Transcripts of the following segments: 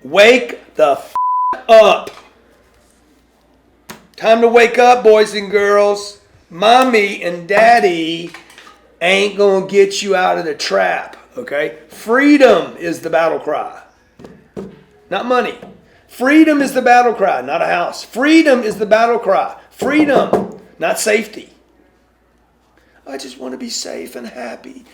Wake the up. Time to wake up, boys and girls. Mommy and daddy ain't going to get you out of the trap, okay? Freedom is the battle cry, not money. Freedom is the battle cry, not a house. Freedom is the battle cry. Freedom, not safety. I just want to be safe and happy.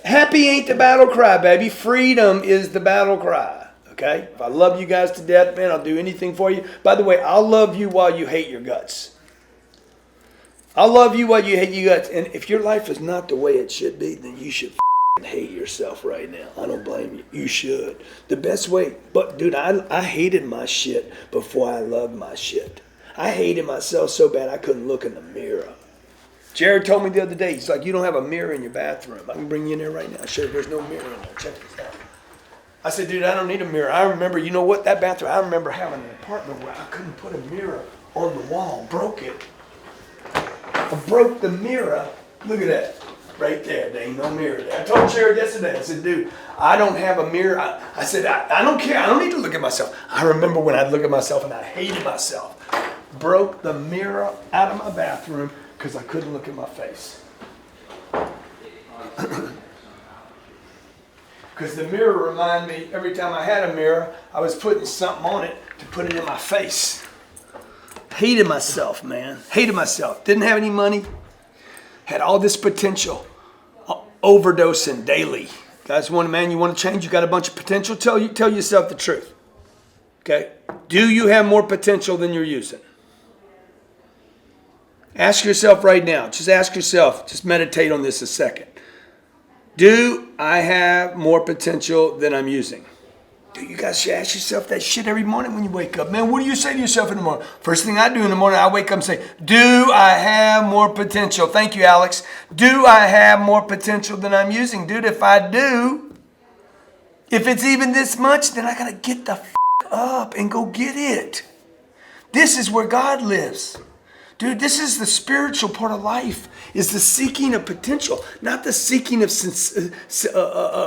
Happy ain't the battle cry, baby. Freedom is the battle cry. Okay? If I love you guys to death, man, I'll do anything for you. By the way, I'll love you while you hate your guts. I'll love you while you hate your guts. And if your life is not the way it should be, then you should hate yourself right now. I don't blame you. You should. The best way. But, dude, I hated my shit before I loved my shit. I hated myself so bad I couldn't look in the mirror. Jared told me the other day, he's like, you don't have a mirror in your bathroom. I can bring you in there right now. I'll show you there's no mirror in there. Check this out. I said, dude, I don't need a mirror. I remember, you know what, that bathroom, I remember having an apartment where I couldn't put a mirror on the wall. Broke it. I broke the mirror. Look at that. Right there. There ain't no mirror there. I told Jared yesterday, I said, dude, I don't have a mirror. I said, I don't care. I don't need to look at myself. I remember when I'd look at myself and I hated myself. Broke the mirror out of my bathroom because I couldn't look at my face. Because the mirror reminded me, every time I had a mirror, I was putting something on it to put it in my face. Hated myself, man. Hated myself. Didn't have any money. Had all this potential. Overdosing daily. Guys, man, you want to change? You got a bunch of potential? Tell yourself the truth. Okay? Do you have more potential than you're using? Ask yourself right now. Just ask yourself. Just meditate on this a second. Do I have more potential than I'm using? Dude, you guys should ask yourself that shit every morning when you wake up. Man, what do you say to yourself in the morning? First thing I do in the morning, I wake up and say, do I have more potential? Thank you, Alex. Do I have more potential than I'm using? Dude, if I do, if it's even this much, then I got to get the up and go get it. This is where God lives. Dude, this is the spiritual part of life, is the seeking of potential, not the seeking of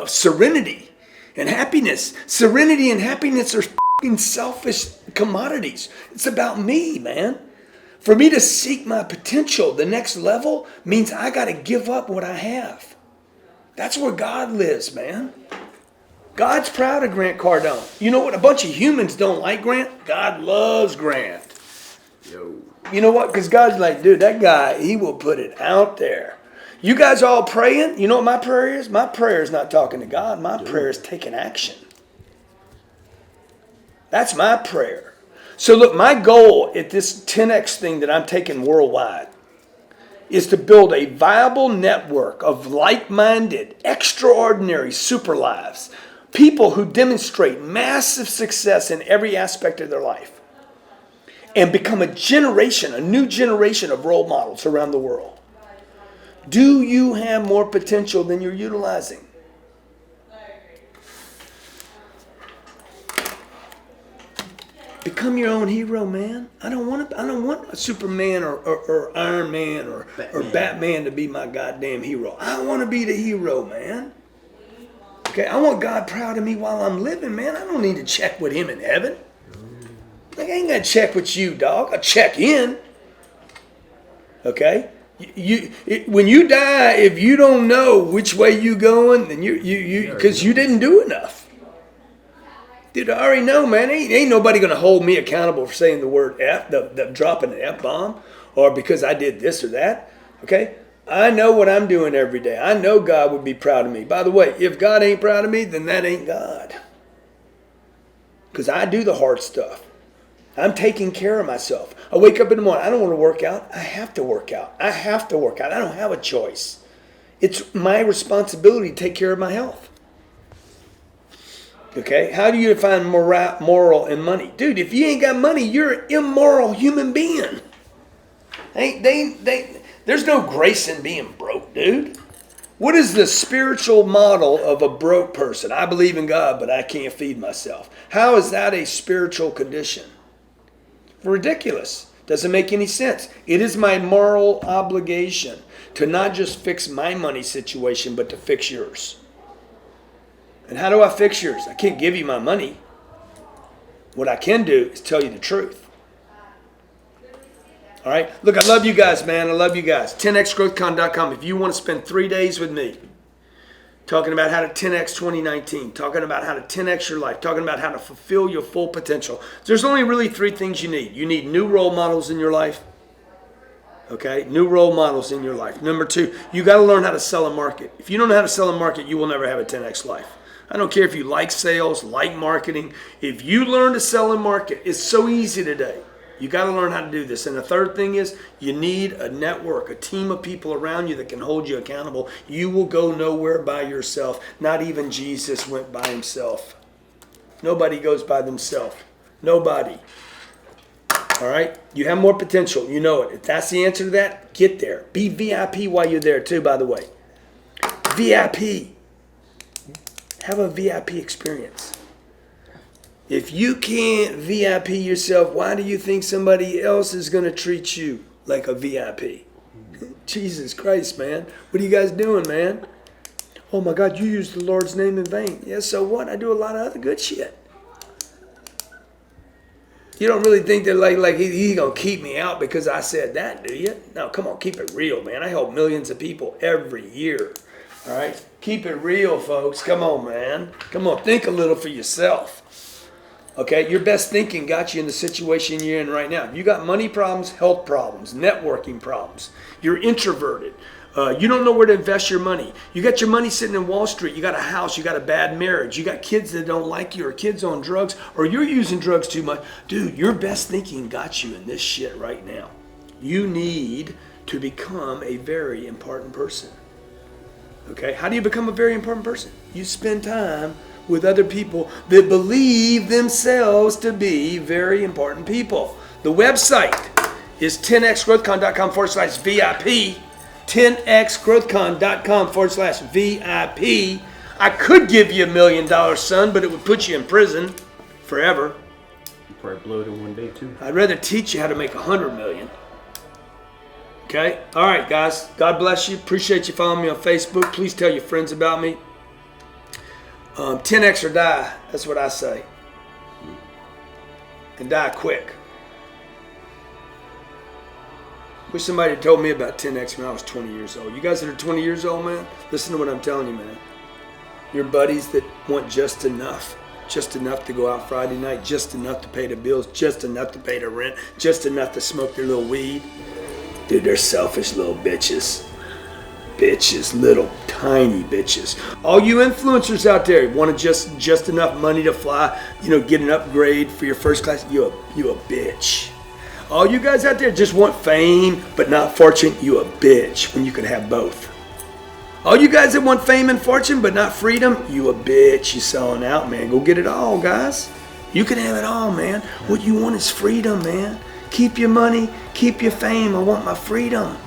serenity and happiness. Serenity and happiness are fucking selfish commodities. It's about me, man. For me to seek my potential, the next level, means I got to give up what I have. That's where God lives, man. God's proud of Grant Cardone. You know what? A bunch of humans don't like Grant. God loves Grant. Yo. You know what? Because God's like, dude, that guy, he will put it out there. You guys all praying? You know what my prayer is? My prayer is not talking to God. My prayer is taking action. That's my prayer. So look, my goal at this 10X thing that I'm taking worldwide is to build a viable network of like-minded, extraordinary super lives. People who demonstrate massive success in every aspect of their life. And become a new generation of role models around the world. Do you have more potential than you're utilizing? Become your own hero, man. I don't want a Superman or Iron Man or Batman to be my goddamn hero. I want to be the hero, man. Okay, I want God proud of me while I'm living, man. I don't need to check with him in heaven. Like, I ain't got to check with you, dog. I check in. Okay? When you die, if you don't know which way you going, then because you didn't do enough. Dude, I already know, man. Ain't nobody going to hold me accountable for saying the word F, the dropping an F-bomb, or because I did this or that. Okay? I know what I'm doing every day. I know God would be proud of me. By the way, if God ain't proud of me, then that ain't God. Because I do the hard stuff. I'm taking care of myself. I wake up in the morning. I don't want to work out. I have to work out. I don't have a choice. It's my responsibility to take care of my health. Okay? How do you define moral and money? Dude, if you ain't got money, you're an immoral human being. There's no grace in being broke, dude. What is the spiritual model of a broke person? I believe in God, but I can't feed myself. How is that a spiritual condition? Ridiculous. Doesn't make any sense. It is my moral obligation to not just fix my money situation, but to fix yours. And how do I fix yours? I can't give you my money. What I can do is tell you the truth. All right? Look, I love you guys, man. I love you guys. 10xgrowthcon.com. If you want to spend 3 days with me talking about how to 10x 2019, talking about how to 10x your life, talking about how to fulfill your full potential, there's only really 3 things you need. You need new role models in your life. Okay? New role models in your life. Number 2, you got to learn how to sell and market. If you don't know how to sell and market, you will never have a 10x life. I don't care if you like sales, like marketing. If you learn to sell and market, it's so easy today. You got to learn how to do this. And the third thing is you need a network, a team of people around you that can hold you accountable. You will go nowhere by yourself. Not even Jesus went by himself. Nobody goes by themselves. Nobody. All right? You have more potential. You know it. If that's the answer to that, get there. Be VIP while you're there too, by the way. VIP. Have a VIP experience. If you can't VIP yourself, why do you think somebody else is going to treat you like a VIP? Jesus Christ, man. What are you guys doing, man? Oh my God, you used the Lord's name in vain. Yeah, so what? I do a lot of other good shit. You don't really think that like he's going to keep me out because I said that, do you? No, come on, keep it real, man. I help millions of people every year. All right? Keep it real, folks. Come on, man. Come on, think a little for yourself. Okay, your best thinking got you in the situation you're in right now. You got money problems, health problems, networking problems. You're introverted. You don't know where to invest your money. You got your money sitting in Wall Street. You got a house. You got a bad marriage. You got kids that don't like you, or kids on drugs, or you're using drugs too much. Dude, your best thinking got you in this shit right now. You need to become a very important person. Okay, how do you become a very important person? You spend time with other people that believe themselves to be very important people. The website is 10xgrowthcon.com/VIP. 10xgrowthcon.com/VIP. I could give you $1 million, son, but it would put you in prison forever. You probably blow it in one day too. I'd rather teach you how to make 100 million. Okay? All right, guys. God bless you. Appreciate you following me on Facebook. Please tell your friends about me. 10x or die. That's what I say. And die quick. Wish somebody had told me about 10x when I was 20 years old. You guys that are 20 years old, man, listen to what I'm telling you, man. Your buddies that want just enough to go out Friday night, just enough to pay the bills, just enough to pay the rent, just enough to smoke their little weed. Dude, they're selfish little bitches. Bitches, little tiny bitches. All you influencers out there want just enough money to fly, get an upgrade for your first class. You a bitch. All you guys out there just want fame but not fortune. You a bitch when you can have both. All you guys that want fame and fortune but not freedom, you a bitch. You selling out, man. Go get it all, guys. You can have it all, man. What you want is freedom, man. Keep your money, keep your fame. I want my freedom.